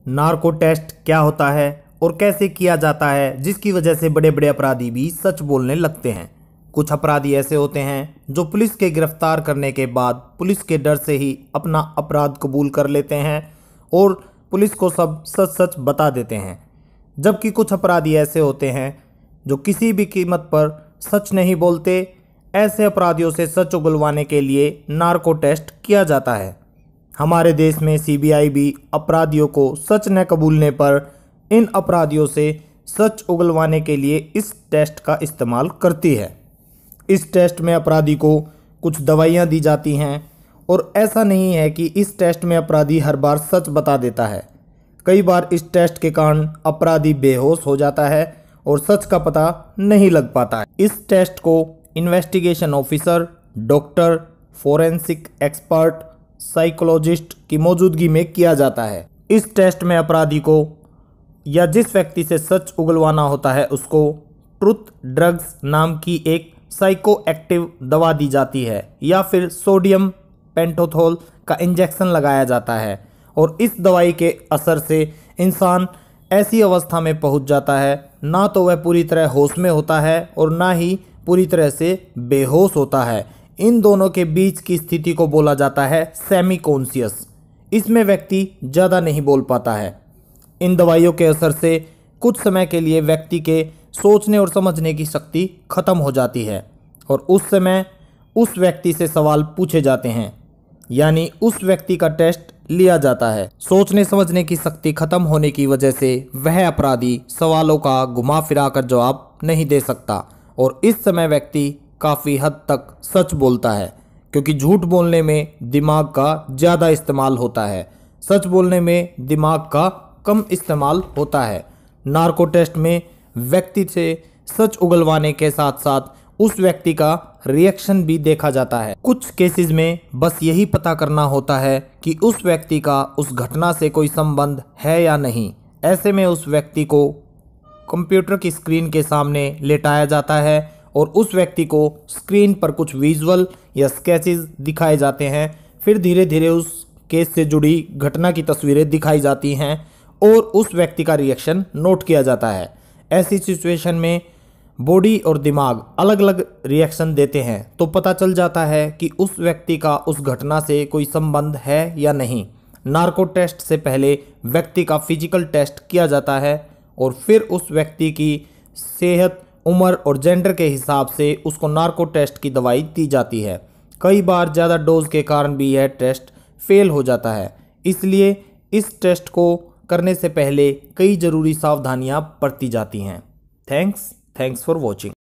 Narco test क्या होता है और कैसे किया जाता है, जिसकी वजह से बड़े बड़े अपराधी भी सच बोलने लगते हैं। कुछ अपराधी ऐसे होते हैं जो पुलिस के गिरफ्तार करने के बाद पुलिस के डर से ही अपना अपराध कबूल कर लेते हैं और पुलिस को सब सच सच बता देते हैं। जबकि कुछ अपराधी ऐसे होते हैं जो किसी भी कीमत पर सच नहीं बोलते। ऐसे अपराधियों से सच उगलवाने के लिए नार्को टेस्ट किया जाता है। हमारे देश में सीबीआई भी अपराधियों को सच न कबूलने पर इन अपराधियों से सच उगलवाने के लिए इस टेस्ट का इस्तेमाल करती है। इस टेस्ट में अपराधी को कुछ दवाइयां दी जाती हैं और ऐसा नहीं है कि इस टेस्ट में अपराधी हर बार सच बता देता है। कई बार इस टेस्ट के कारण अपराधी बेहोश हो जाता है और सच का पता नहीं लग पाता है। इस टेस्ट को investigation officer, doctor, forensic expert, psychologist की मौजूदगी में किया जाता है। इस टेस्ट में अपराधी को या जिस व्यक्ति से सच उगलवाना होता है उसको ट्रुथ ड्रग्स नाम की एक साइको एक्टिव दवा दी जाती है या फिर सोडियम पेंटोथोल का इंजेक्शन लगाया जाता है और इस दवाई के असर से इंसान ऐसी अवस्था में पहुंच जाता है, ना तो वह पूरी तरह होश में होता है और ना ही पूरी तरह से बेहोश होता है। इन दोनों के बीच की स्थिति को बोला जाता है सेमी कॉन्शियस। इसमें व्यक्ति ज़्यादा नहीं बोल पाता है। इन दवाइयों के असर से कुछ समय के लिए व्यक्ति के सोचने और समझने की शक्ति खत्म हो जाती है और उस समय उस व्यक्ति से सवाल पूछे जाते हैं, यानी उस व्यक्ति का टेस्ट लिया जाता है। सोचने समझने की शक्ति खत्म होने की वजह से वह अपराधी सवालों का घुमा फिरा कर जवाब नहीं दे सकता और इस समय व्यक्ति काफ़ी हद तक सच बोलता है, क्योंकि झूठ बोलने में दिमाग का ज़्यादा इस्तेमाल होता है, सच बोलने में दिमाग का कम इस्तेमाल होता है। नार्को टेस्ट में व्यक्ति से सच उगलवाने के साथ साथ उस व्यक्ति का रिएक्शन भी देखा जाता है। कुछ केसेस में बस यही पता करना होता है कि उस व्यक्ति का उस घटना से कोई संबंध है या नहीं। ऐसे में उस व्यक्ति को कंप्यूटर की स्क्रीन के सामने लेटाया जाता है और उस व्यक्ति को स्क्रीन पर कुछ विजुअल या स्केचेस दिखाए जाते हैं। फिर धीरे धीरे उस केस से जुड़ी घटना की तस्वीरें दिखाई जाती हैं और उस व्यक्ति का रिएक्शन नोट किया जाता है। ऐसी सिचुएशन में बॉडी और दिमाग अलग अलग रिएक्शन देते हैं तो पता चल जाता है कि उस व्यक्ति का उस घटना से कोई संबंध है या नहीं। नार्को टेस्ट से पहले व्यक्ति का फिजिकल टेस्ट किया जाता है और फिर उस व्यक्ति की सेहत, उम्र और जेंडर के हिसाब से उसको नार्को टेस्ट की दवाई दी जाती है। कई बार ज़्यादा डोज के कारण भी यह टेस्ट फेल हो जाता है, इसलिए इस टेस्ट को करने से पहले कई ज़रूरी सावधानियां बरती जाती हैं। Thanks for watching.